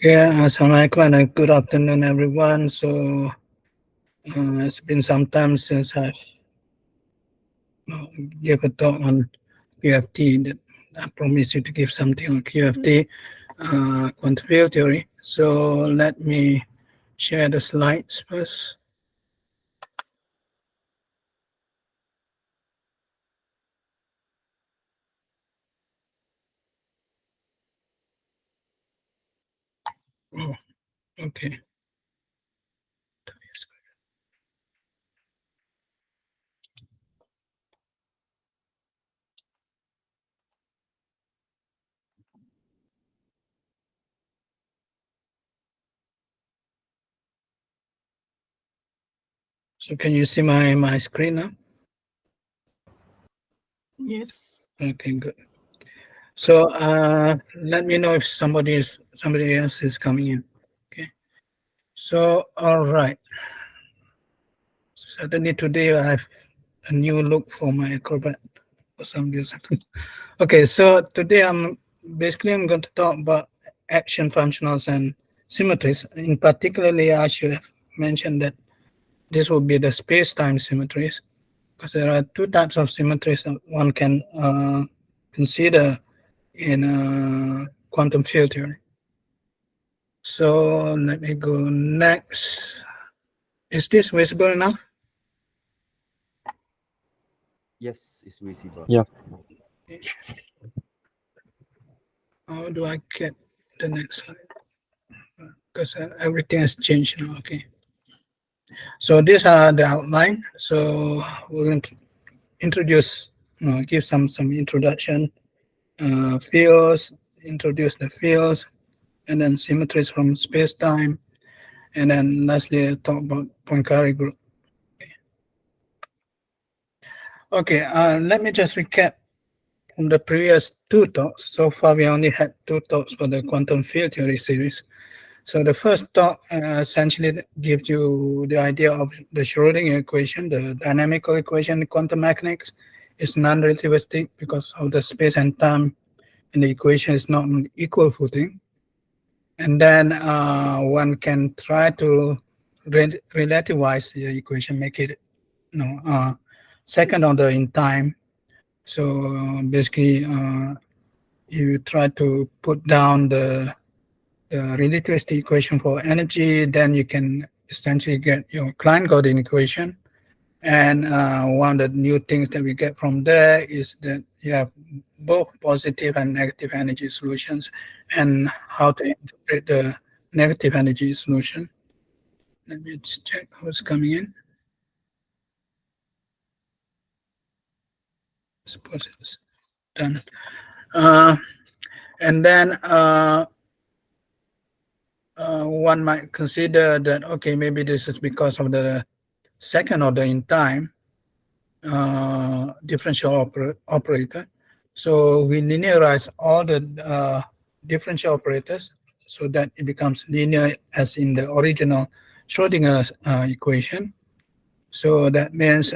Yeah, assalamualaikum and good afternoon, everyone. So it's been some time since I've gave a talk on QFT. That I promised you to give something on QFT, quantum field theory. So let me share the slides first. Oh, okay. So can you see my screen now? Yes. Okay, good. So let me know if somebody else is coming in. Okay. So all right. Suddenly today I have a new look for my acrobat for some reason. Okay, so today I'm going to talk about action functionals and symmetries. In particularly, I should have mentioned that this will be the space-time symmetries, because there are two types of symmetries that one can consider in quantum field theory. So let me go next. Is this visible enough? Yes, it's visible. Yeah. How do I get the next slide? Because everything has changed now. Okay. So these are the outline. So we're going to introduce, give some introduction, fields, introduce the fields, and then symmetries from space-time, and then lastly talk about Poincare group. Okay, let me just recap from the previous two talks. So far, we only had two talks for the quantum field theory series. So the first talk essentially gives you the idea of the Schrödinger equation, the dynamical equation in quantum mechanics is non-relativistic because of the space and time, and the equation is not on equal footing. And then one can try to relativize the equation, make it second order in time. So basically, you try to put down the relativistic equation for energy, then you can essentially get your Klein-Gaussian equation. And one of the new things that we get from there is that you have both positive and negative energy solutions and how to interpret the negative energy solution. Let me just check who's coming in. Suppose it's done. And then one might consider that, okay, maybe this is because of the second order in time differential operator. So we linearize all the differential operators so that it becomes linear as in the original Schrödinger equation. So that means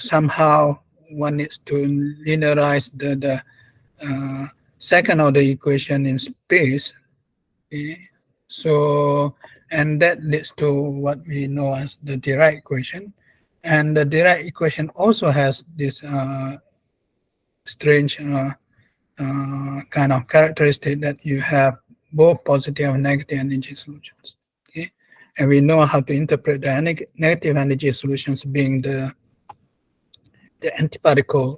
somehow one needs to linearize the second order equation in space. Okay? So, and that leads to what we know as the Dirac equation. And the Dirac equation also has this strange kind of characteristic that you have both positive and negative energy solutions. Okay? And we know how to interpret the negative energy solutions being the antiparticle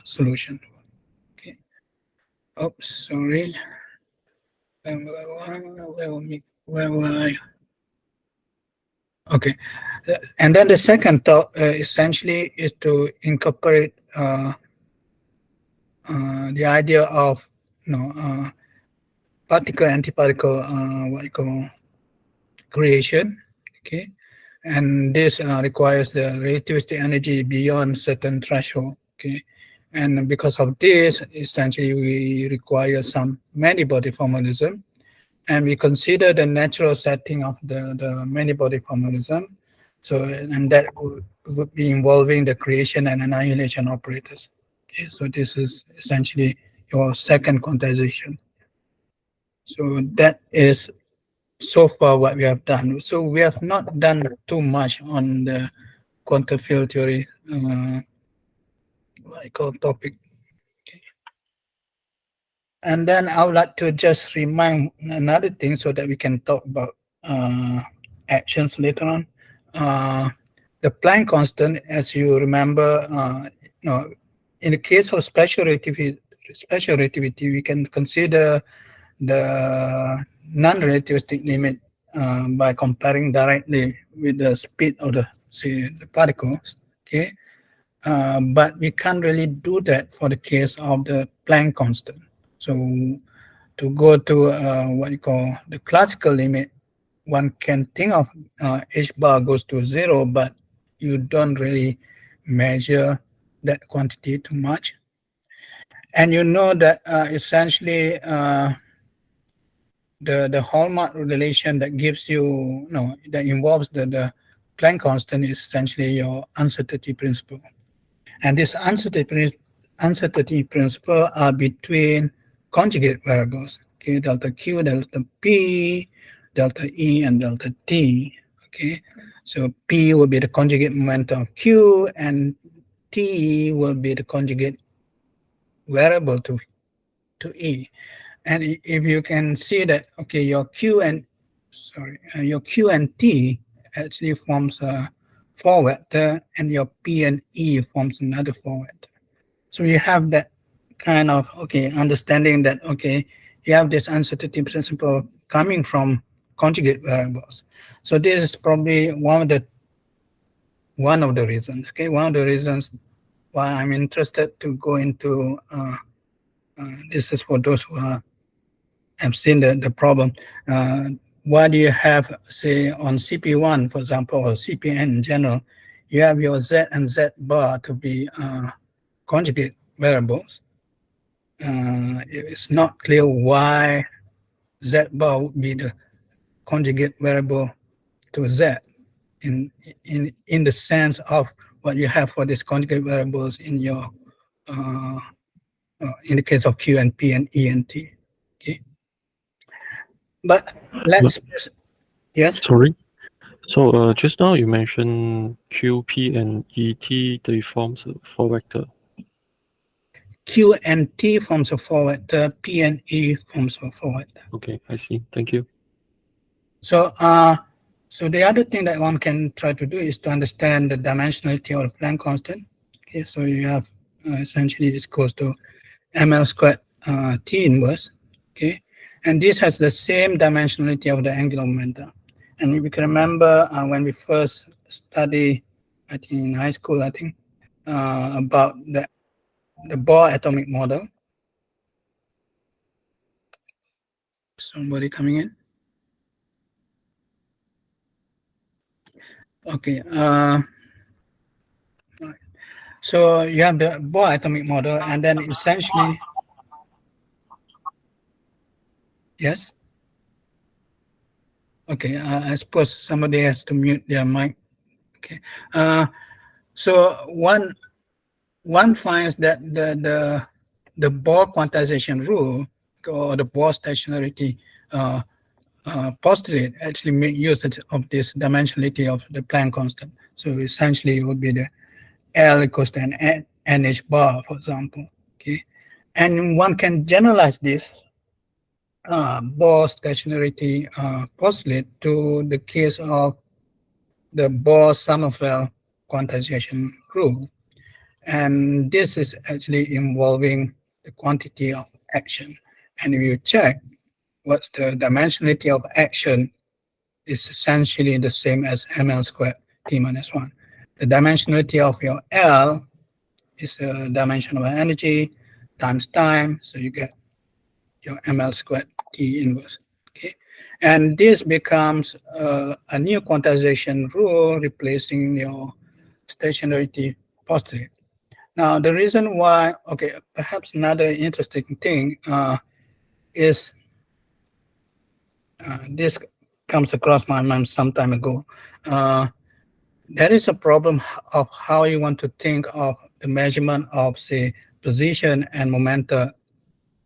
solution. Okay. Oops, sorry. Where will I? Okay. And then the second thought essentially is to incorporate the idea of particle antiparticle what you call creation. Okay, and this requires the relativistic energy beyond certain threshold. Okay, and because of this, essentially we require some many-body formalism, and we consider the natural setting of the many-body formalism. So, and that would be involving the creation and annihilation operators. Okay, so this is essentially your second quantization. So that is so far what we have done. So we have not done too much on the quantum field theory topic. And then I would like to just remind another thing so that we can talk about actions later on. The Planck constant, as you remember, in the case of special relativity, we can consider the non-relativistic limit by comparing directly with the speed of the particles. Okay, but we can't really do that for the case of the Planck constant. So to go to what you call the classical limit, one can think of h bar goes to 0, but you don't really measure that quantity too much. And you know that essentially the hallmark relation that gives you, that involves the Planck constant is essentially your uncertainty principle. And this uncertainty principle are between conjugate variables, okay, delta Q, delta P, delta E, and delta T, okay. So P will be the conjugate moment of Q, and T will be the conjugate variable to E. And if you can see that, okay, your Q and T actually forms a 4 vector, and your P and E forms another 4 vector. So you have that kind of, understanding that, you have this uncertainty principle coming from conjugate variables. So this is probably one of the reasons, one of the reasons why I'm interested to go into, this is for those who have seen the problem. Why do you have, say, on CP1, for example, or CPN in general, you have your Z and Z bar to be conjugate variables. It's not clear why Z bar would be the conjugate variable to Z in the sense of what you have for these conjugate variables in your in the case of Q and P and E and T. Okay, but let's yes. Sorry. So just now you mentioned Q, P, and ET, they forms a 4 vector. Q and T forms a 4 vector, P and E forms a 4 vector. Okay, I see. Thank you. So so the other thing that one can try to do is to understand the dimensionality of the Planck constant. Okay, so you have essentially this goes to ml squared T inverse. Okay, and this has the same dimensionality of the angular momentum. And if you can remember when we first studied, I think in high school, about the Bohr atomic model. Somebody coming in? Okay. So you have the Bohr atomic model, and then essentially, yes. Okay, I suppose somebody has to mute their mic. Okay. So one finds that the Bohr quantization rule or the Bohr stationarity postulate actually make use of this dimensionality of the Planck constant. So essentially, it would be the L equals to NH bar, for example. Okay, and one can generalize this Bohr stationarity postulate to the case of the Bohr-Sommerfeld quantization rule. And this is actually involving the quantity of action. And if you check what's the dimensionality of action, is essentially the same as ml squared T minus 1. The dimensionality of your L is the dimension of energy times time, so you get your ml squared T inverse. Okay, and this becomes a new quantization rule replacing your stationarity postulate. Now, the reason why, perhaps another interesting thing is this comes across my mind some time ago. There is a problem of how you want to think of the measurement of, say, position and momentum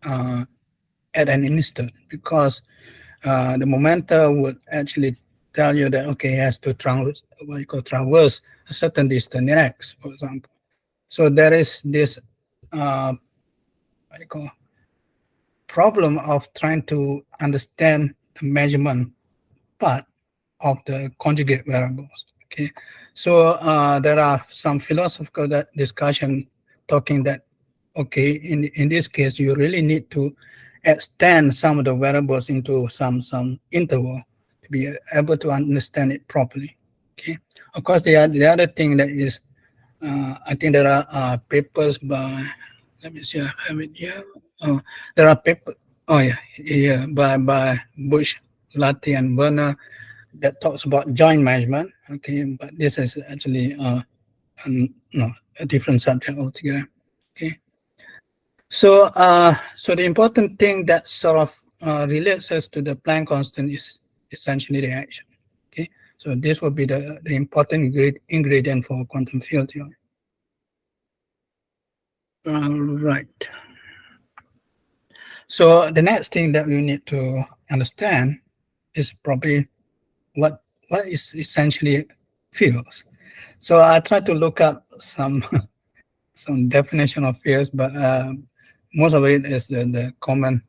at an instant, because the momenta would actually tell you that, okay, it has to traverse a certain distance in x, for example. So there is this problem of trying to understand the measurement part of the conjugate variables. Okay, so there are some philosophical discussion talking that, okay, in this case you really need to extend some of the variables into some interval to be able to understand it properly. Okay, of course the other thing that is I think there are papers by, let me see, I have it here. There are papers. Oh yeah, by Bush, Latte, and Werner that talks about joint measurement. Okay, but this is actually no, a different subject altogether. Okay, so so the important thing that sort of relates us to the Planck constant is essentially the action. Okay, so this will be the important ingredient for quantum field theory. Right. So the next thing that we need to understand is probably what is essentially fields. So I tried to look up some some definition of fields, but most of it is the common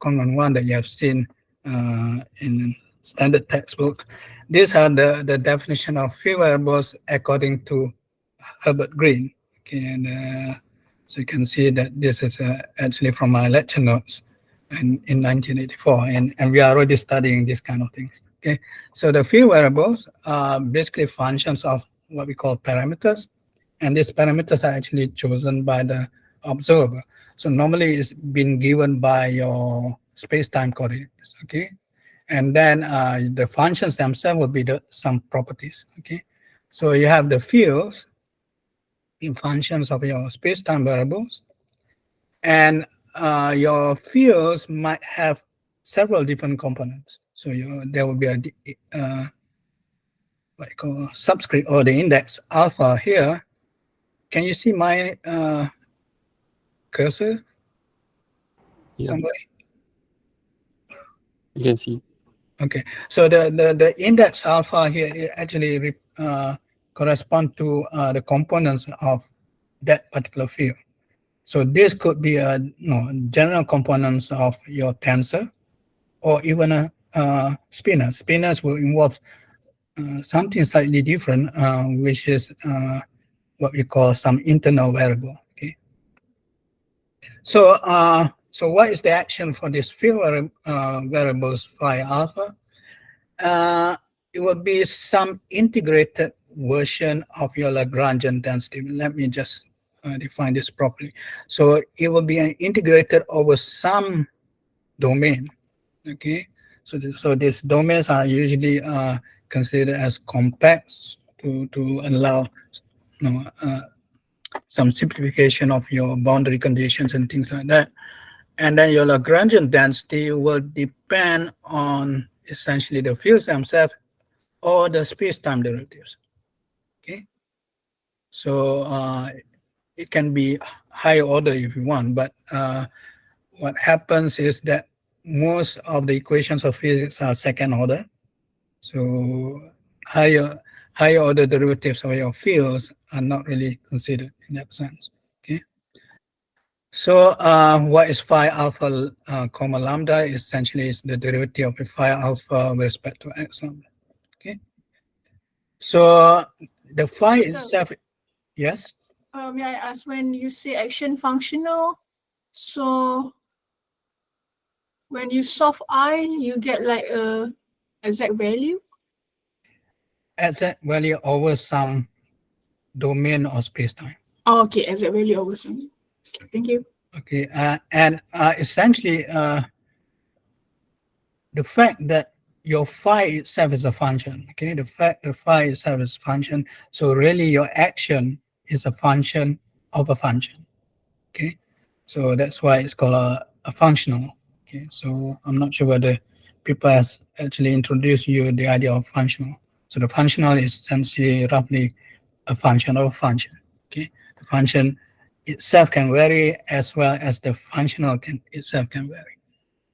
one that you have seen in standard textbook. These are the definition of field variables according to Herbert Green. Okay, and so you can see that this is actually from my lecture notes in 1984, and we are already studying these kind of things. Okay, so the field variables are basically functions of what we call parameters, and these parameters are actually chosen by the observer. So normally it's been given by your space-time coordinates. Okay, and then the functions themselves will be some properties. Okay, so you have the fields in functions of your space-time variables, and your fields might have several different components. So there will be a what you call subscript or the index alpha here. Can you see my cursor? Yeah, Somebody? you can see. Okay, so the index alpha here it actually correspond to the components of that particular field. So this could be a general components of your tensor, or even a spinner. Spinners will involve something slightly different, which is what we call some internal variable. Okay. So so what is the action for this field variables phi alpha? It will be some integrated version of your Lagrangian density. Let me just define this properly. So it will be integrated over some domain. Okay, so these domains are usually considered as complex to allow some simplification of your boundary conditions and things like that. And then your Lagrangian density will depend on essentially the fields themselves or the space-time derivatives. Okay, so it can be higher order if you want, but what happens is that most of the equations of physics are second order. So higher order derivatives of your fields are not really considered in that sense. Okay. So what is phi alpha comma lambda? Essentially is the derivative of phi alpha with respect to x lambda. Okay. So the phi itself, yes? May I ask, when you say action functional, so when you solve I, you get like a exact value? Exact value over some domain or space-time. Oh, okay, exact value over some. Thank you. Okay, and essentially the fact that your phi itself is a function, okay, the fact the phi itself is a function, so really your action is a function of a function, okay, so that's why it's called a functional. Okay, so I'm not sure whether people has actually introduced you the idea of functional. So the functional is essentially roughly a function of a function. Okay, the function itself can vary as well as the functional itself can vary.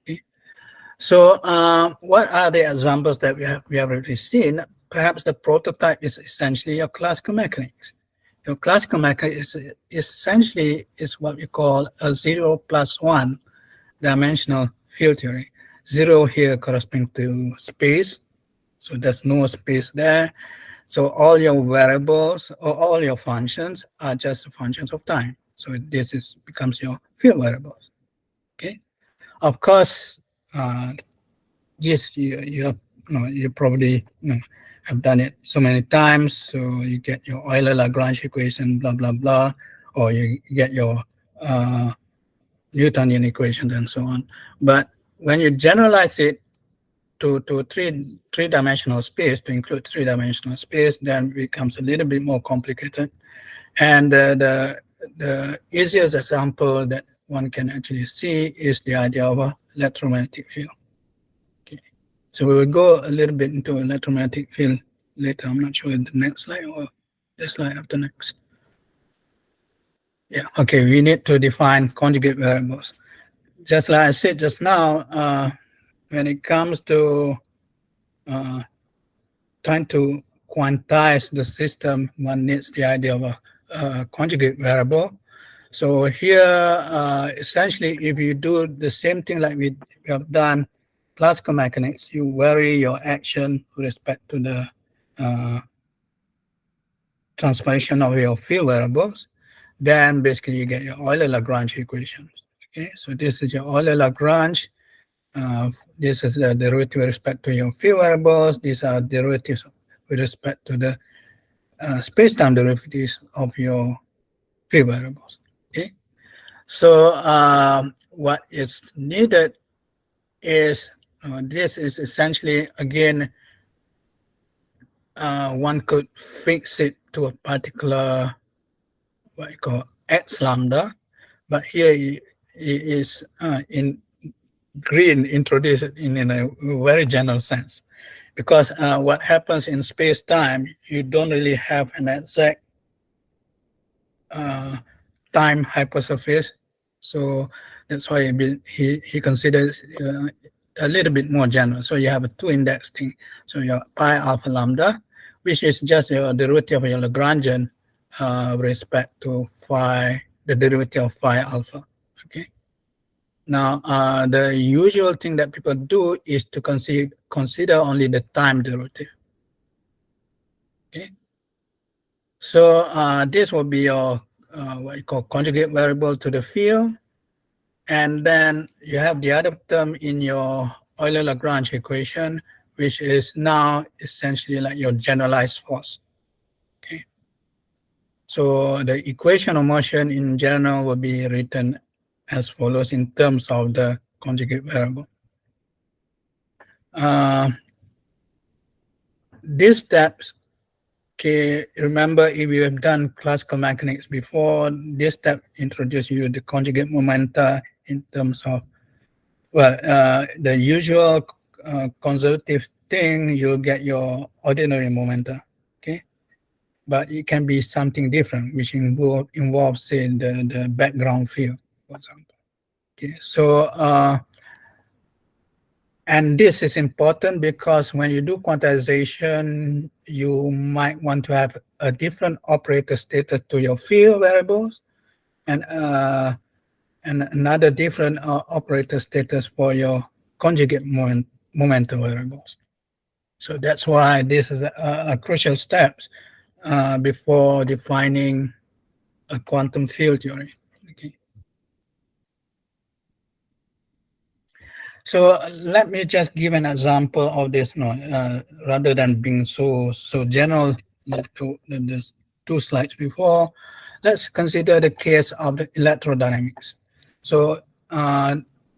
Okay, So what are the examples that we have already seen? Perhaps the prototype is essentially your classical mechanics. Your classical mechanics is essentially is what we call a 0+1 dimensional field theory. 0 here corresponding to space, so there's no space there. So all your variables or all your functions are just functions of time. So this becomes your field variables. Okay. Of course, yes, you probably have done it so many times. So you get your Euler-Lagrange equation, blah blah blah, or you get your Newtonian equations and so on. But when you generalize it to three-dimensional space, to include three-dimensional space, then it becomes a little bit more complicated. And the easiest example that one can actually see is the idea of a electromagnetic field. Okay. So we will go a little bit into electromagnetic field later. I'm not sure in the next slide or the slide after next. Yeah, okay, we need to define conjugate variables. Just like I said just now, when it comes to trying to quantize the system, one needs the idea of a conjugate variable. So here, essentially, if you do the same thing like we have done classical mechanics, you vary your action with respect to the transformation of your field variables, then basically you get your Euler-Lagrange equations. Okay, so this is your Euler-Lagrange. This is the derivative with respect to your field variables. These are derivatives with respect to the space-time derivatives of your field variables. Okay, so what is needed is this is essentially, again, one could fix it to a particular what you call x lambda, but here it is in green introduced in a very general sense, because what happens in space-time, you don't really have an exact time hypersurface, so that's why he considers a little bit more general. So you have a two-index thing. So your pi alpha lambda, which is just your derivative of your Lagrangian with respect to phi, the derivative of phi alpha. Okay. Now, the usual thing that people do is to consider only the time derivative. Okay. So this will be your what you call conjugate variable to the field. And then you have the other term in your Euler-Lagrange equation, which is now essentially like your generalized force. Okay. So the equation of motion in general will be written as follows in terms of the conjugate variable. These steps, okay, remember if you have done classical mechanics before, this step introduces you the conjugate momenta in terms of, well, the usual conservative thing, you'll get your ordinary momenta, okay? But it can be something different, which involves, say, the background field, for example. Okay, so, and this is important because when you do quantization, you might want to have a different operator status to your field variables, and another different operator status for your conjugate momentum variables. So that's why this is a crucial steps before defining a quantum field theory. Okay. So let me just give an example of this, rather than being so general. The two slides before, let's consider the case of the electrodynamics. So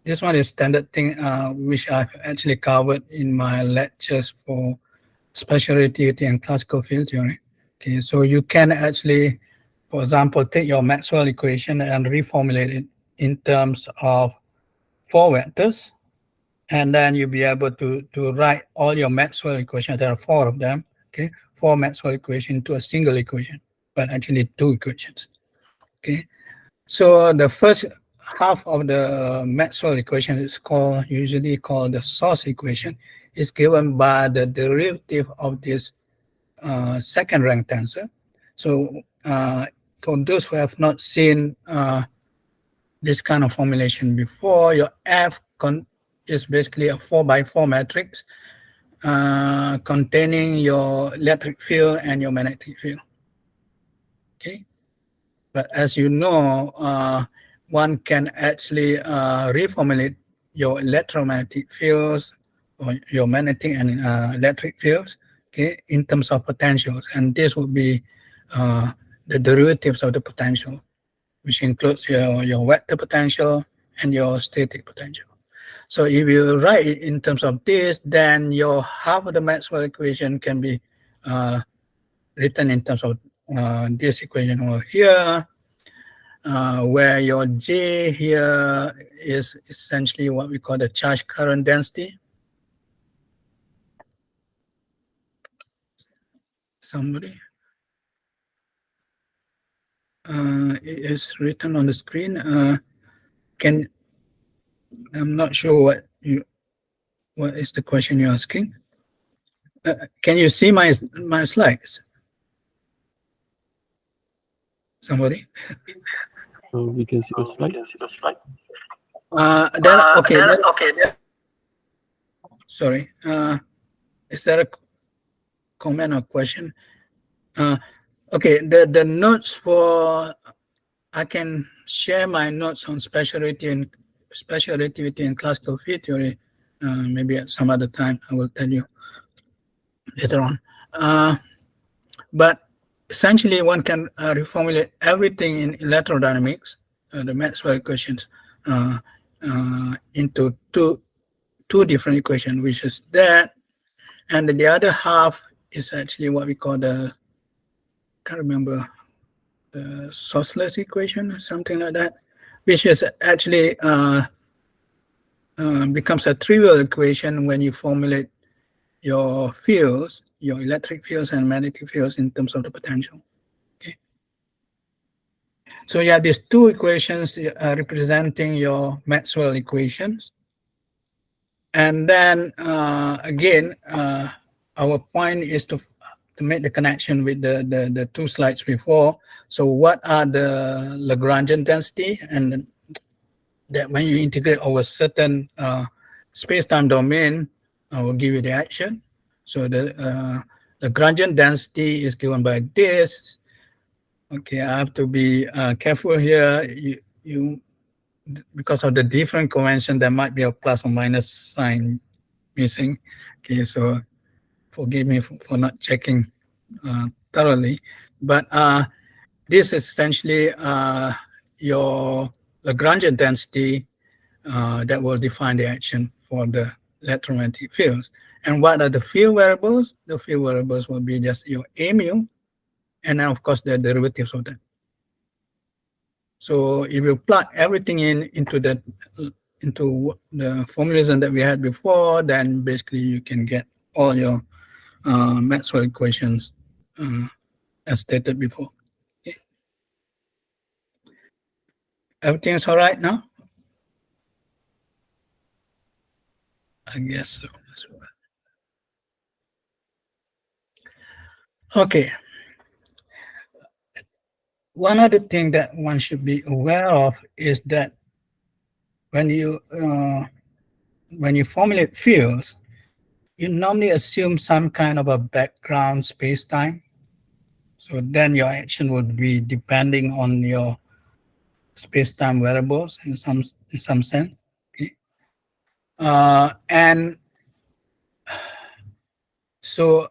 this one is standard thing which I've actually covered in my lectures for special relativity and classical field theory. Okay, so you can actually, for example, take your Maxwell equation and reformulate it in terms of 4 vectors, and then you'll be able to write all your Maxwell equations. There are 4 of them. Okay, 4 Maxwell equations to a single equation, but actually 2 equations. Okay, so the first half of the Maxwell equation is usually called the source equation, is given by the derivative of this second rank tensor. So for those who have not seen this kind of formulation before, your F is basically a 4x4 matrix containing your electric field and your magnetic field. Okay, but as you know, one can actually reformulate your electromagnetic fields or your magnetic and electric fields, okay, in terms of potentials, and this would be the derivatives of the potential, which includes your vector potential and your static potential. So if you write it in terms of this, then your half of the Maxwell equation can be written in terms of this equation over here, where your J here is essentially what we call the charge current density. Somebody? It is written on the screen. I'm not sure what is the question you're asking. Can you see my slides? Somebody? So we can see the slide. Sorry. Is there a comment or question? Okay, the notes for, I can share my notes on special relativity and classical field theory maybe at some other time. I will tell you later on. But essentially, one can reformulate everything in electrodynamics, the Maxwell equations, into two different equations, which is that, and the other half is actually what we call the, can't remember, the sourceless equation or something like that, which is actually becomes a trivial equation when you formulate your fields, your electric fields and magnetic fields in terms of the potential. Okay. So you have these two equations representing your Maxwell equations. And then again, our point is to make the connection with the two slides before. So what are the Lagrangian density, and that when you integrate over certain space-time domain, will give you the action. So the Lagrangian density is given by this. Okay, I have to be careful here. You because of the different convention, there might be a plus or minus sign missing. Okay, so forgive me for not checking thoroughly, but this is essentially your Lagrangian density that will define the action for the electromagnetic fields. And what are the field variables? The field variables will be just your A mu, and then of course the derivatives of that. So if you plug everything into the formalism that we had before, then basically you can get all your Maxwell equations as stated before. Okay. Everything is all right now? I guess so. Okay. One other thing that one should be aware of is that when you formulate fields, you normally assume some kind of a background space-time. So then your action would be depending on your space-time variables in some sense. Okay. And so,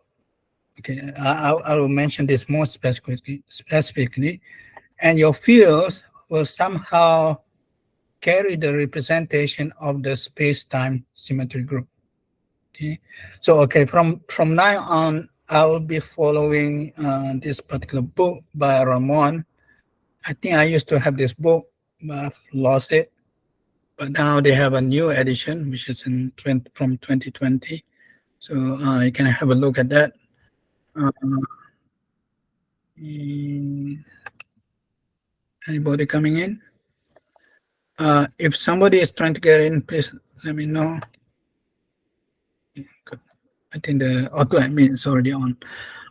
okay, I will mention this more specifically, and your fields will somehow carry the representation of the space-time symmetry group. Okay, so okay, from now on, I will be following this particular book by Ramon. I think I used to have this book, but I've lost it. But now they have a new edition, which is from 2020. So you can have a look at that. Anybody coming in? If somebody is trying to get in, please let me know. Good. I think the auto admin is already on.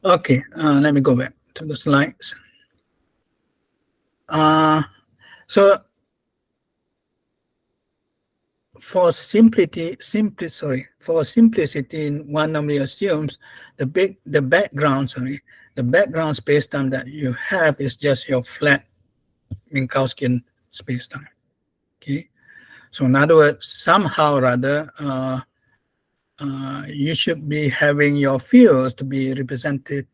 Okay, let me go back to the slides. So for simplicity, one normally assumes the background spacetime that you have is just your flat Minkowskian spacetime. Okay, so in other words, somehow or other, you should be having your fields to be represented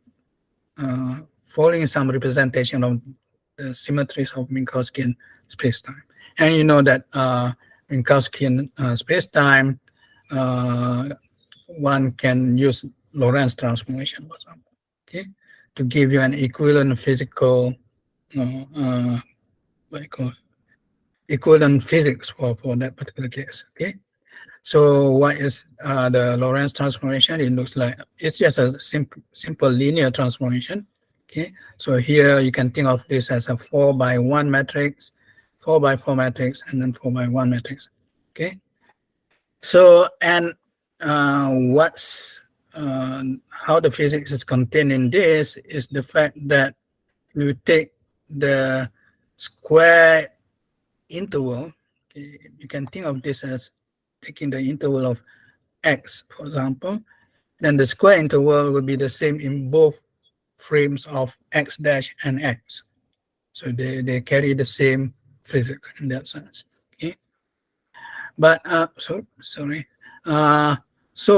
following some representation of the symmetries of Minkowskian spacetime. And you know that Minkowskian spacetime, one can use Lorentz transformation, for example, okay, to give you an equivalent physical, equivalent physics for that particular case, okay. So what is the Lorentz transformation? It looks like it's just a simple linear transformation. Okay, so here you can think of this as a 4x1 matrix, 4x4 matrix, and then 4x1 matrix. Okay, so and how the physics is contained in this is the fact that you take the square interval. Okay, you can think of this as taking the interval of x, for example, then the square interval will be the same in both frames of x dash and x. So they carry the same physics in that sense. Okay. But so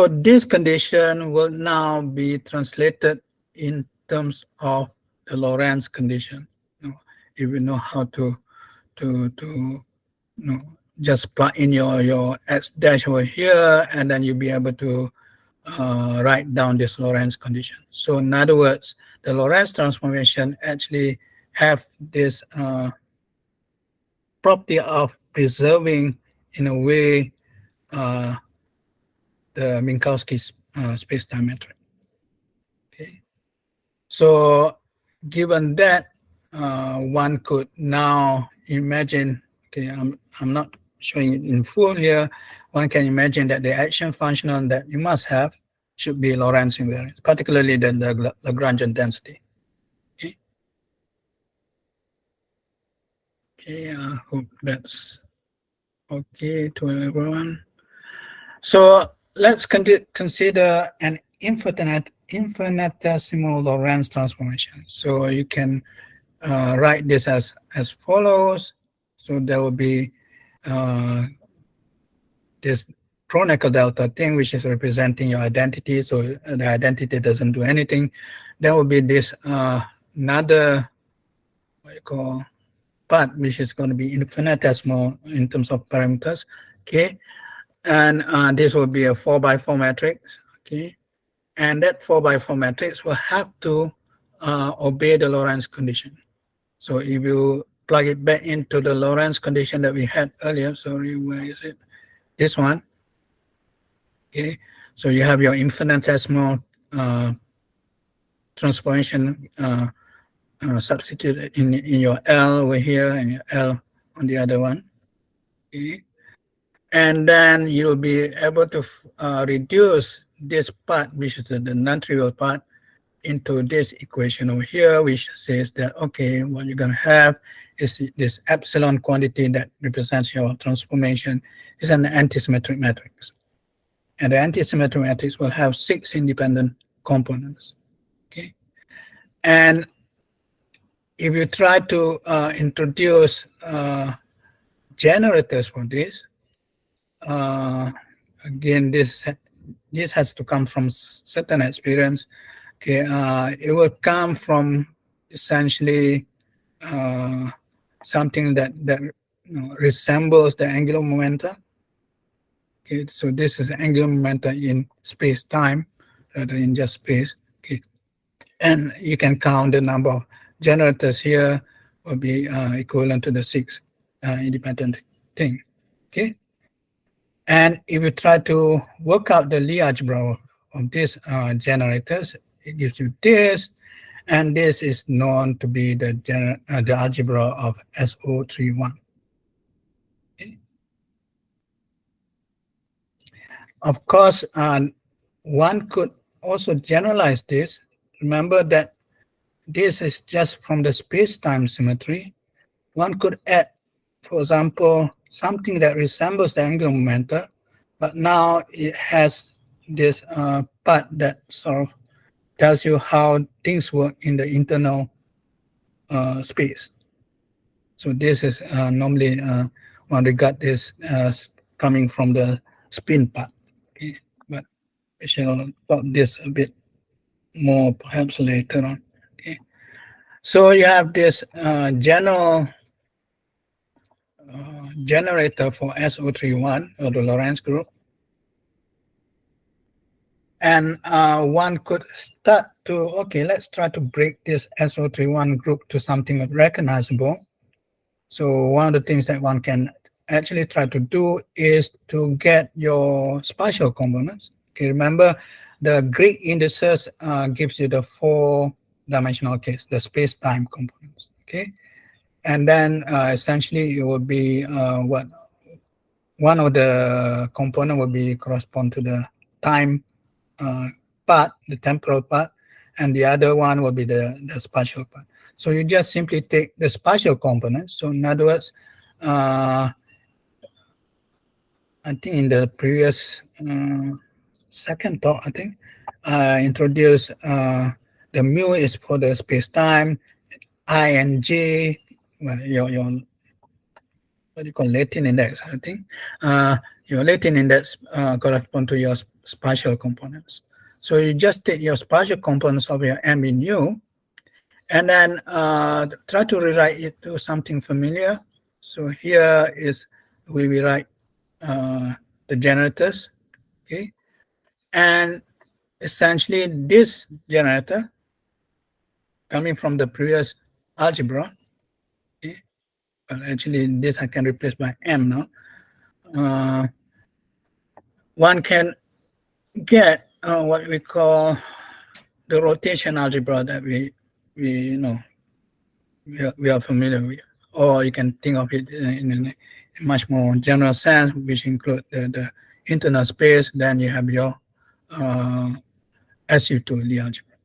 this condition will now be translated in terms of the Lorentz condition. If you know how to just plug in your x dash over here, and then you'll be able to write down this Lorentz condition. So in other words, the Lorentz transformation actually have this property of preserving, in a way, the Minkowski spacetime metric. Okay. So given that, one could now imagine, okay, I'm not showing it in full here, one can imagine that the action functional that you must have should be Lorentz invariant, particularly the Lagrangian density. Okay, okay, I hope that's okay to everyone. So let's consider an infinitesimal Lorentz transformation. So you can write this as follows. So there will be this Kronecker delta thing, which is representing your identity. So the identity doesn't do anything. There will be this another, what you call, part, which is going to be infinitesimal in terms of parameters. Okay. And this will be a 4x4 matrix. Okay. And that 4x4 matrix will have to obey the Lorentz condition. So if you plug it back into the Lorentz condition that we had earlier, sorry, where is it? This one. Okay, so you have your infinitesimal transformation substituted in your L over here and your L on the other one. Okay, and then you'll be able to reduce this part, which is the non-trivial part, into this equation over here, which says that, okay, what you're going to have is this epsilon quantity that represents your transformation is an antisymmetric matrix. And the antisymmetric matrix will have 6 independent components. Okay, and if you try to introduce generators for this, again, this has to come from certain experience. Okay, it will come from essentially something that resembles the angular momentum. Okay, so this is angular momentum in space-time rather than just space. Okay, and you can count the number of generators here will be equivalent to the 6 independent thing. Okay, and if you try to work out the Lie algebra of these generators, it gives you this, and this is known to be the algebra of SO31. Of course, one could also generalize this. Remember that this is just from the space-time symmetry. One could add, for example, something that resembles the angular momentum, but now it has this part that sort of tells you how things work in the internal space. So this is normally one regard this as coming from the spin part. Okay, but we shall talk this a bit more perhaps later on. Okay, so you have this general generator for SO31 or the Lorentz group. And one could start to, okay, let's try to break this SO31 group to something recognizable. So one of the things that one can actually try to do is to get your spatial components. Okay, remember the Greek indices gives you the 4-dimensional case, the space-time components. Okay, and then essentially it would be what one of the component would be correspond to the time part, the temporal part, and the other one will be the spatial part. So you just simply take the spatial components. So in other words, I think in the previous second talk, I think introduced the mu is for the space-time, I and J, well, your what do you call Latin index, I think. Your Latin index correspond to your spatial components. So you just take your spatial components of your M in U, and then try to rewrite it to something familiar. So here is where we write the generators, okay? And essentially this generator coming from the previous algebra, okay? Well, actually this I can replace by M now. One can get what we call the rotation algebra that we are familiar with, or you can think of it in a much more general sense, which include the internal space. Then you have your SU2 algebra.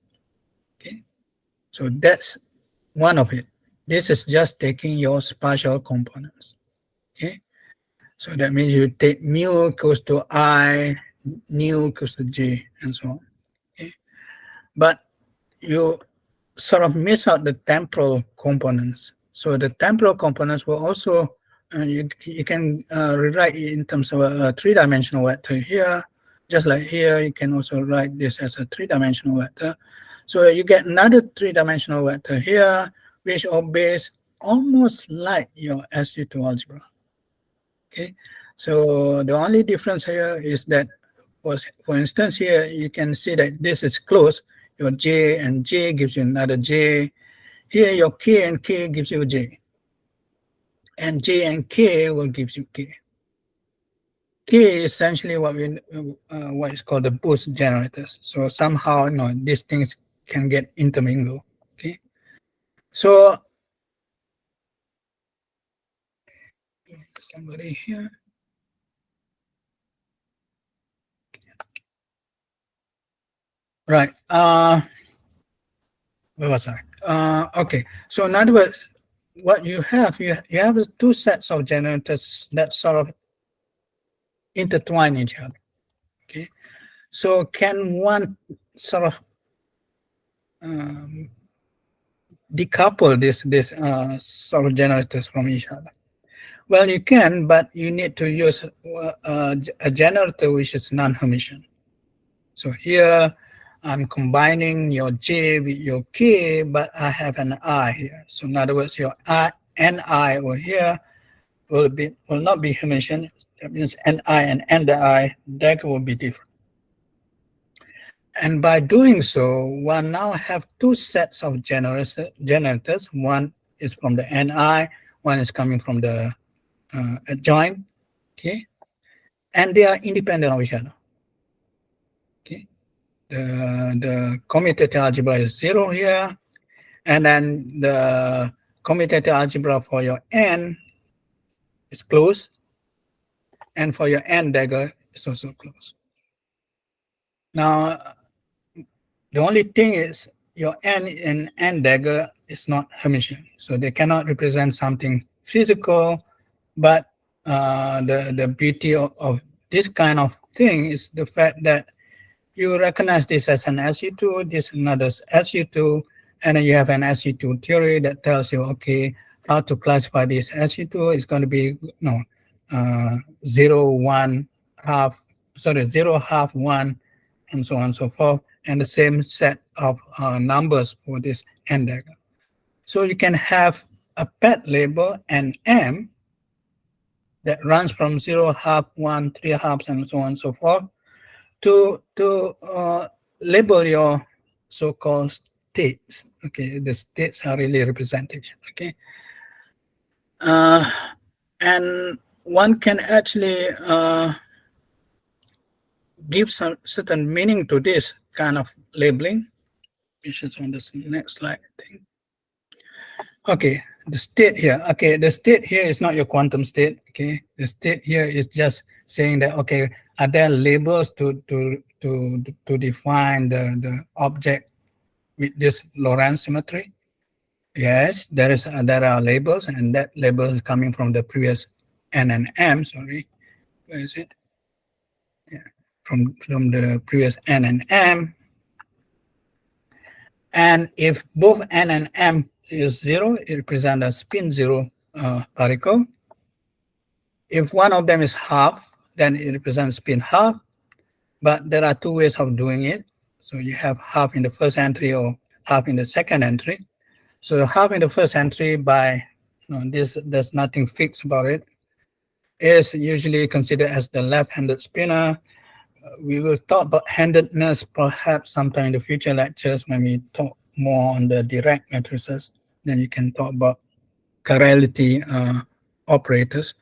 Okay, so that's one of it. This is just taking your spatial components. Okay, so that means you take mu equals to I, nu equals to J, and so on. Okay, but you sort of miss out the temporal components. So the temporal components will also, you can rewrite it in terms of a 3-dimensional vector here. Just like here, you can also write this as a 3-dimensional vector. So you get another 3-dimensional vector here, which obeys almost like your SU2 algebra. Okay, so the only difference here is that, for instance, here you can see that this is closed. Your J and J gives you another J. Here your K and K gives you J. And J and K will give you K. K is essentially what is called the boost generators. So somehow, these things can get intermingled. Okay. So somebody here. Right. Where was I? Okay. So in other words, what you have, you have two sets of generators that sort of intertwine each other. Okay. So can one sort of decouple this sort of generators from each other? Well, you can, but you need to use a generator which is non-Hermitian. So here I'm combining your J with your K, but I have an I here. So in other words, your I and I over here will not be Hermitian. That means Ni and Ni, that will be different. And by doing so, one now have two sets of generators. One is from the Ni, one is coming from the adjoint, okay? And they are independent of each other. Okay. The commutative algebra is 0 here, and then the commutative algebra for your N is closed, and for your N dagger is also closed. Now, the only thing is your n in n dagger is not Hermitian, so they cannot represent something physical. But the beauty of this kind of thing is the fact that you recognize this as an SU2, this another SU2, and then you have an SU2 theory that tells you, okay, how to classify this SU2 is going to be 0, 1, half, 0, half, 1, and so on and so forth, and the same set of numbers for this n dagger. So you can have a pet label, an M, that runs from 0, half, 1, 3 halves, and so on and so forth, to label your so-called states. Okay, the states are really representation. Okay, and one can actually give some certain meaning to this kind of labeling, which is on this next slide, I think. Okay, the state here. Okay, the state here is not your quantum state. Okay, the state here is just saying that, okay, are there labels to define the object with this Lorentz symmetry? Yes, there are labels, and that label is coming from the previous n and m. Sorry, where is it? Yeah, from the previous n and m. And if both n and m is 0, it represents a spin 0 particle. If one of them is half, then it represents spin half. But there are two ways of doing it. So you have half in the first entry or half in the second entry. So half in the first entry by there's nothing fixed about it, is usually considered as the left-handed spinner. We will talk about handedness perhaps sometime in the future lectures when we talk more on the direct matrices. Then you can talk about chirality operators.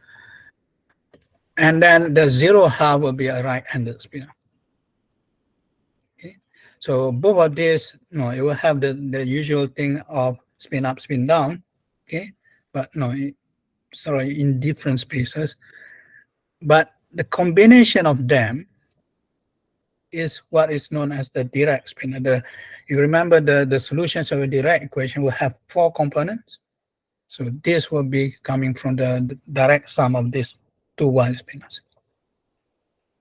And then the 0 half will be a right-handed spinner. Okay, so both of these, it will have the usual thing of spin up, spin down. Okay, but sorry, in different spaces. But the combination of them is what is known as the Dirac spinner. You remember the solutions of a Dirac equation will have 4 components. So this will be coming from the direct sum of these 2 Weyl spinors.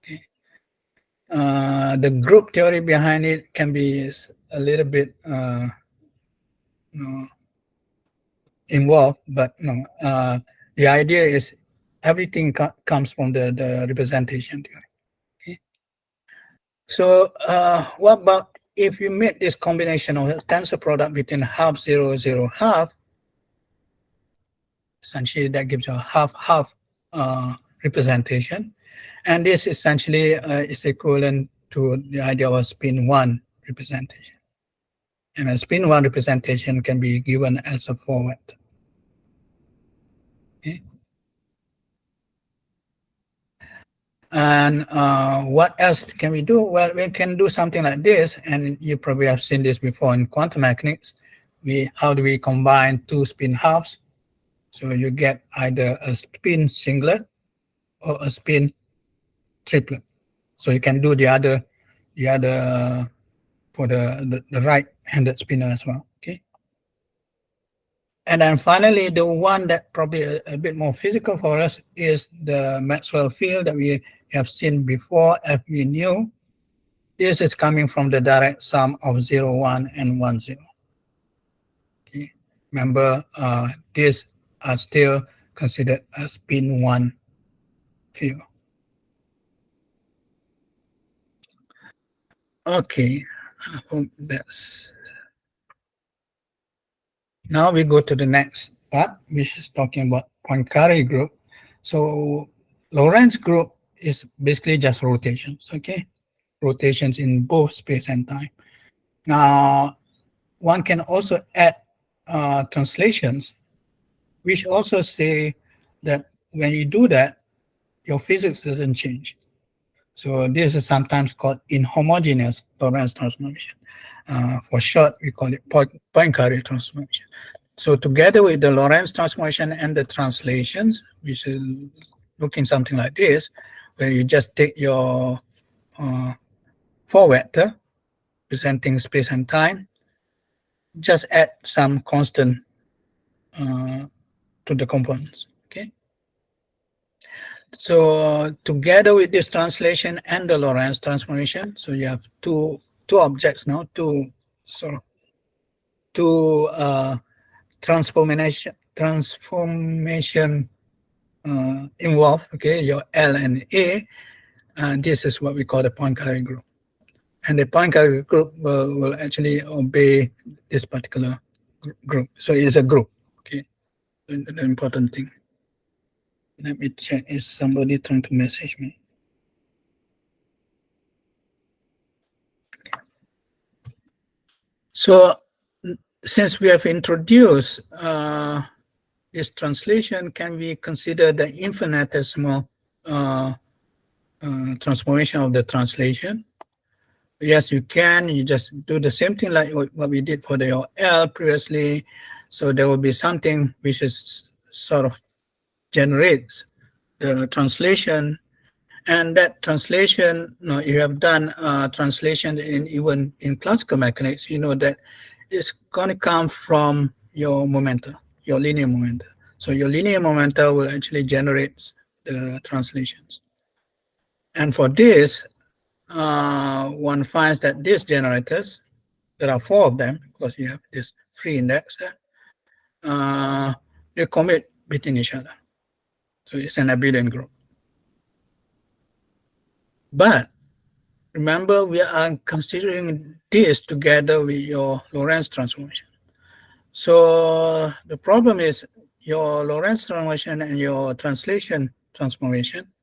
Okay. The group theory behind it can be a little bit involved, but the idea is everything comes from the representation theory. Okay. So what about if you make this combination of a tensor product between half, 0, 0, half? Essentially, that gives you a half-half representation. And this essentially is equivalent to the idea of a spin 1 representation. And a spin 1 representation can be given as a forward. Okay. And what else can we do? Well, we can do something like this, and you probably have seen this before in quantum mechanics. How do we combine 2 spin halves? So you get either a spin singlet or a spin triplet. So you can do the other for the right-handed spinner as well. Okay. And then finally, the one that probably a bit more physical for us is the Maxwell field that we have seen before, FV nu. This is coming from the direct sum of 0, 1 and 1, 0. Okay. Remember, these are still considered a spin 1 field. Okay, I hope that's. Now we go to the next part, which is talking about Poincaré group. So Lorentz group is basically just rotations, okay? Rotations in both space and time. Now, one can also add translations, which also say that when you do that, your physics doesn't change. So this is sometimes called inhomogeneous Lorentz transformation. For short, we call it Poincaré transformation. So together with the Lorentz transformation and the translations, which is looking something like this, where you just take your 4 vector presenting space and time. Just add some constant to the components. Okay. So together with this translation and the Lorentz transformation, so you have two objects now, two transformation involved. Okay, your L and A, and this is what we call the Poincare group. And the Poincare group will actually obey this particular group. So it's a group. Okay, the important thing. Let me check if somebody trying to message me. So since we have introduced this translation, can we consider the infinitesimal transformation of the translation? Yes, you can. You just do the same thing like what we did for the L previously. So there will be something which is sort of generates the translation, and that translation, you have done translation even in classical mechanics, you know that it's going to come from your momenta, your linear momenta. So your linear momenta will actually generate the translations. And for this, one finds that these generators, there are 4 of them, because you have this free index there, they commute between each other. So it's an abelian group. But remember, we are considering this together with your Lorentz transformation. So the problem is your Lorentz transformation and your translation transformation,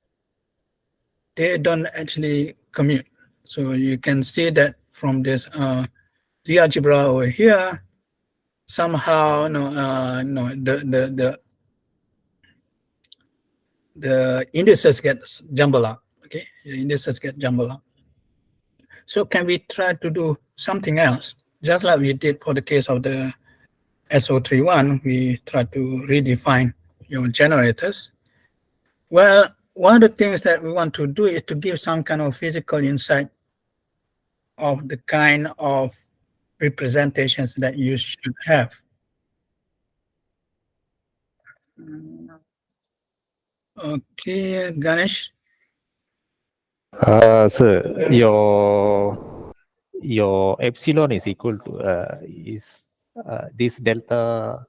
they don't actually commute. So you can see that from this Lie algebra over here, somehow the indices get jumbled up. Okay, the indices get jumbled up. So can we try to do something else? Just like we did for the case of the SO31, we try to redefine your generators. Well, one of the things that we want to do is to give some kind of physical insight of the kind of representations that you should have. Okay, Ganesh. So your epsilon is equal to this delta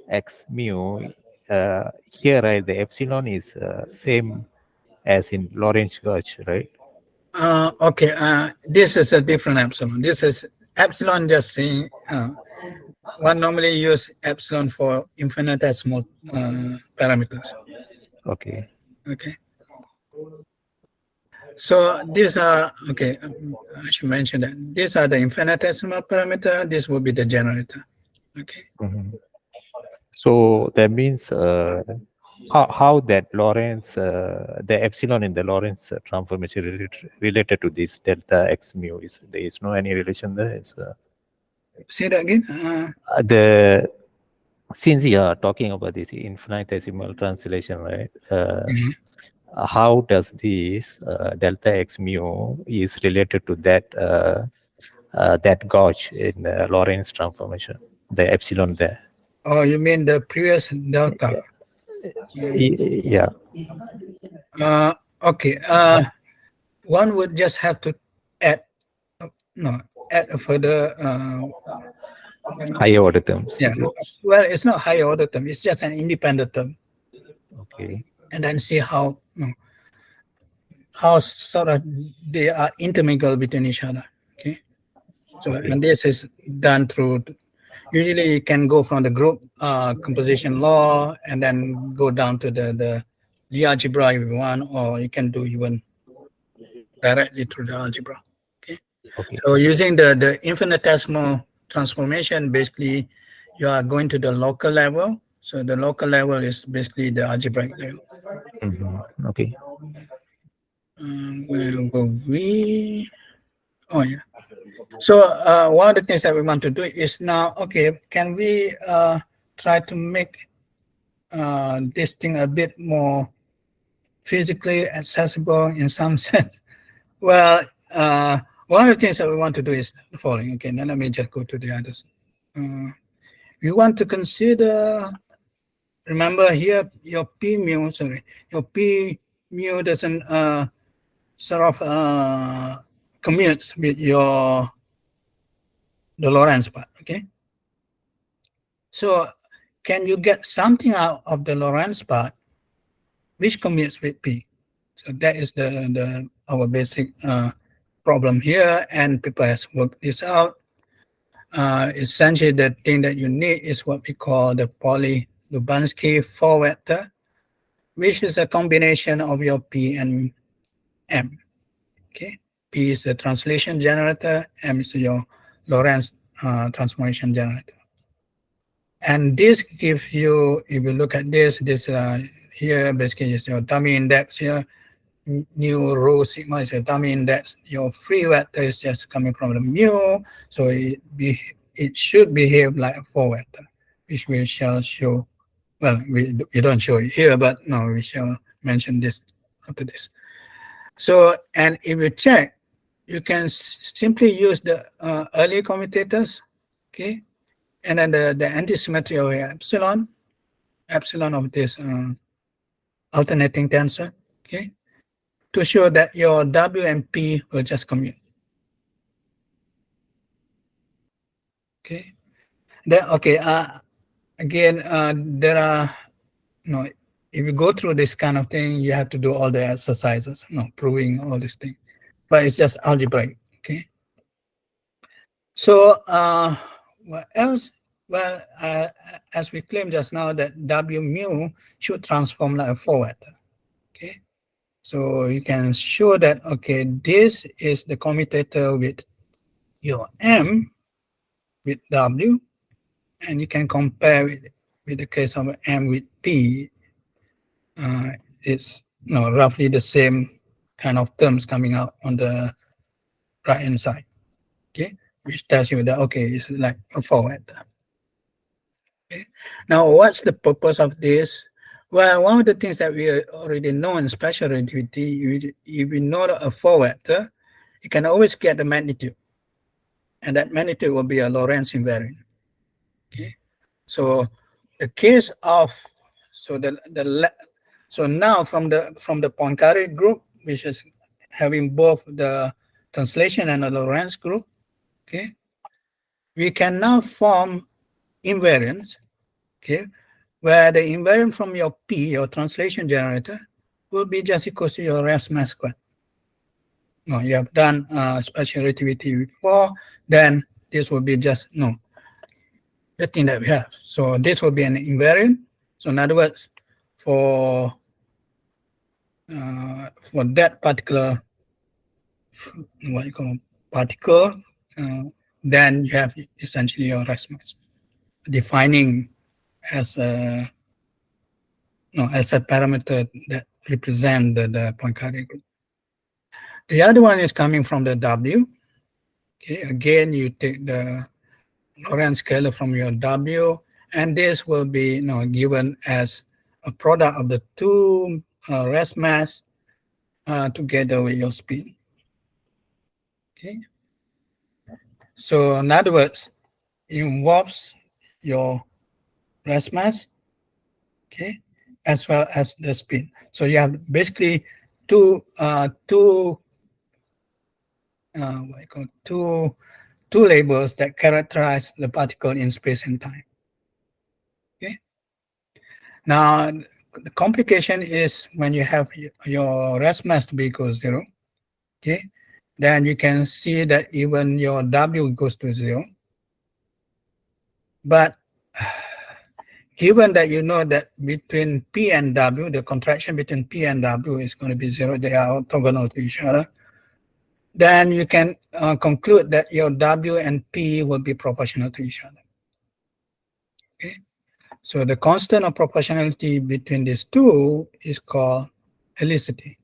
x mu. Here, right, the epsilon is same as in Lorentz gauge, right? Okay, this is a different epsilon. This is epsilon just saying, one normally use epsilon for infinitesimal parameters. Okay. Okay. So these are, okay, I should mention that these are the infinitesimal parameter. This will be the generator. Okay. Mm-hmm. So that means how that Lorentz, the epsilon in the Lorentz transformation related to this delta x mu is there is no any relation there. It's, say that again. Since you are talking about this infinitesimal translation, right? How does this delta x mu is related to that that gauge in the Lorentz transformation, the epsilon there? Oh, you mean the previous delta? Yeah. Okay. One would just have to add a further Higher order terms. Yeah. Well, it's not higher order term. It's just an independent term. Okay. And then see how how sort of they are intermingled between each other. Okay. So and this is done through. Usually, you can go from the group composition law and then go down to the algebra if you want, or you can do even directly through the algebra. Okay. So using the infinitesimal transformation, basically, you are going to the local level. So the local level is basically the algebraic level. Mm-hmm. Okay. Where will we? Oh yeah. So one of the things that we want to do is now, okay, can we try to make this thing a bit more physically accessible in some sense? Well, One of the things that we want to do is the following. Okay, now let me just go to the others. We want to consider, remember here, your P mu, your P mu doesn't sort of commute with the Lorentz part, okay? So can you get something out of the Lorentz part which commutes with P? So that is our basic problem here, and people has worked this out. Essentially, the thing that you need is what we call the Poly-Lubansky 4-vector, which is a combination of your P and M. Okay, P is the translation generator, M is your Lorentz transformation generator. And this gives you, if you look at this here basically is your dummy index here. New rho sigma is your dummy index. Your free vector is just coming from the mu, so it should behave like a 4-vector, which we shall show. Well, we don't show it here, but no, we shall mention this after this. So, and if you check, you can simply use the early commutators, okay, and then the anti-symmetry of epsilon of this alternating tensor, okay, to show that your W and P will just commute. Okay. Then again, there are if you go through this kind of thing, you have to do all the exercises, proving all these things. But it's just algebraic. Okay. So what else? Well, as we claimed just now, that W mu should transform like a 4-vector. Okay. So you can show that, okay, this is the commutator with your M with W, and you can compare with the case of M with P. It's roughly the same kind of terms coming out on the right hand side, okay, which tells you that, okay, it's like a 4-vector. Okay. Now, what's the purpose of this? Well, one of the things that we already know in special relativity, if you know a 4-vector, you can always get the magnitude, and that magnitude will be a Lorentz invariant. Okay, so the case of so now from the Poincaré group, which is having both the translation and the Lorentz group, okay, we can now form invariants, okay, where the invariant from your P, your translation generator, will be just equal to your rest mass squared. No, you have done special relativity before, then this will be just the thing that we have. So this will be an invariant. So in other words, for that particular particle, then you have essentially your rest mass defining as a parameter that represent the Poincaré group. The other one is coming from the W. Okay, again, you take the Lorentz scalar from your W, and this will be given as a product of the two rest mass together with your spin. Okay. So in other words, it involves your rest mass, okay, as well as the spin. So you have basically two labels that characterize the particle in space and time. Okay. Now the complication is when you have your rest mass to be equal to 0. Okay, then you can see that even your W goes to 0. But given that you know that between P and W, the contraction between P and W is going to be 0, they are orthogonal to each other, then you can conclude that your W and P will be proportional to each other. Okay, so the constant of proportionality between these two is called helicity.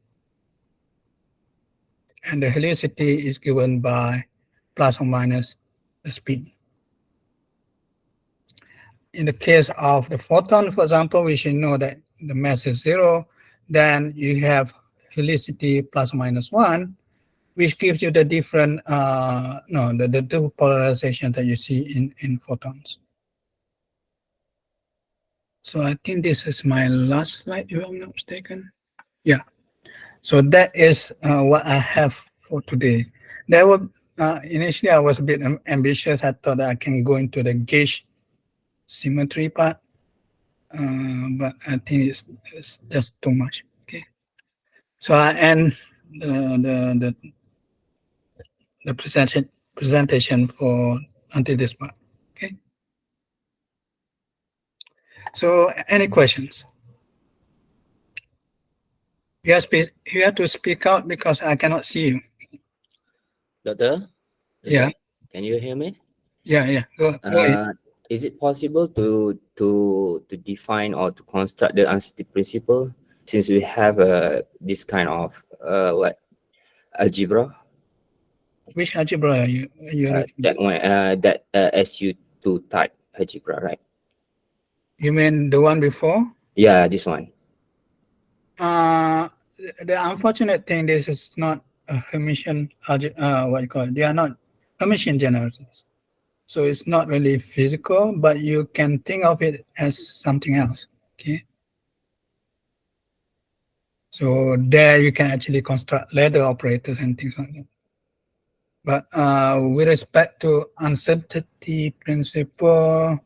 And the helicity is given by plus or minus the spin. In the case of the photon, for example, we should know that the mass is 0. Then you have helicity plus or minus 1. which gives you the different, the two polarization that you see in photons. So I think this is my last slide, if I'm not mistaken. Yeah. So that is what I have for today. There were initially I was a bit ambitious. I thought I can go into the gauge symmetry part, but I think it's just too much. Okay. So I end the presentation for until this part. Okay. So any questions? Yes, please. You have to speak out because I cannot see you. Doctor? Yeah. Can you hear me? Yeah. Go ahead. Is it possible to define or to construct the uncertainty principle, since we have this kind of algebra? Which algebra are you That one, that SU2 type algebra, right? You mean the one before? Yeah, this one. The unfortunate thing, this is not a Hermitian what you call it? They are not Hermitian generators. So it's not really physical, but you can think of it as something else. Okay. So there you can actually construct ladder operators and things like that. But with respect to uncertainty principle,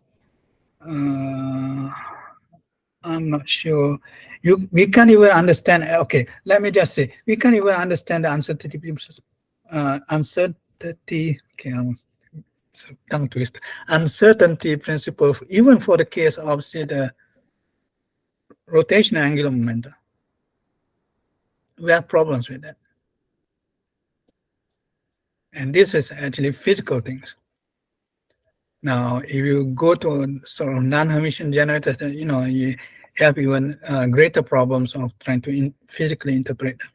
I'm not sure. We can't even understand. Okay, let me just say, we can't even understand the uncertainty. Uncertainty. Okay, it's a tongue twist. Uncertainty principle, even for the case of, say, the rotational angular momentum. We have problems with that. And this is actually physical things. Now, if you go to sort of non-Hermitian generators, you have even greater problems of trying to physically interpret them.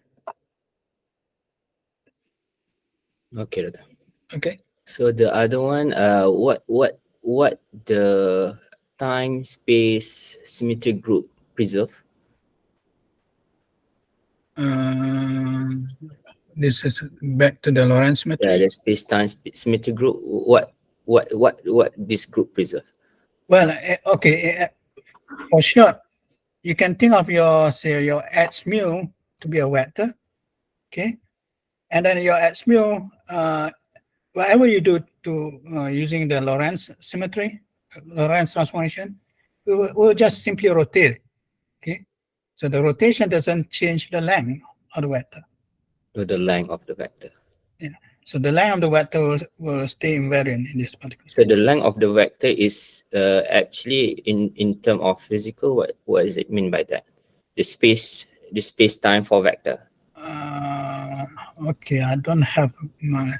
Okay, Doctor. Okay. So the other one, what the time space symmetry group preserve? This is back to the Lorentz symmetry. Yeah, the space-time symmetry group. What this group preserve? Well, okay, for sure, you can think of your H mu to be a vector, okay, and then your H mu, whatever you do to using the Lorentz symmetry, Lorentz transformation, we'll just simply rotate, okay. So the rotation doesn't change the length of the vector. Or the length of the vector. Yeah. So the length of the vector will stay invariant in this particular. So the length of the vector is actually in term of physical. What does it mean by that? The space time for vector. Okay, I don't have my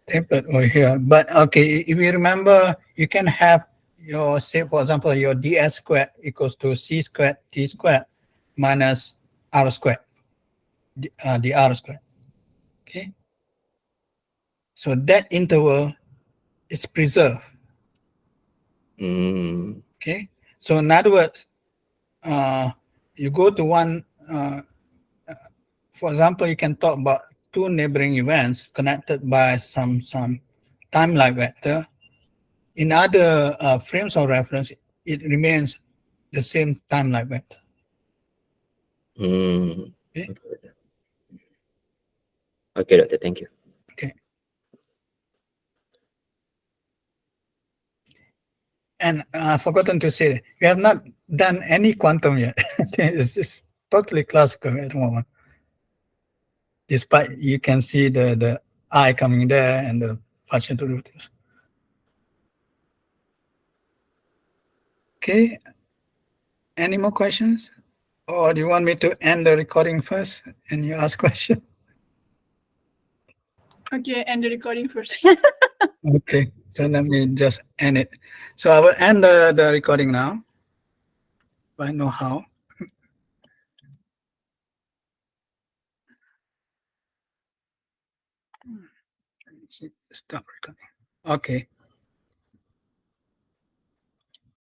tablet over here, but okay, if you remember, you can have your, say, for example, your ds squared equals to c squared t squared minus r squared, the r squared. Okay. So that interval is preserved. Okay. So in other words, you go to one, for example, you can talk about two neighboring events connected by some time-like vector. In other frames of reference, it remains the same time-like vector. Okay. Okay, Doctor. Thank you. Okay. And I've forgotten to say, we have not done any quantum yet. It's just totally classical at the moment. Despite you can see the I coming there and the partial derivatives. Okay. Any more questions? Or do you want me to end the recording first and you ask questions? Okay, end the recording first. Okay, so let me just end it. So I will end the recording now. I know how. Stop recording. Okay.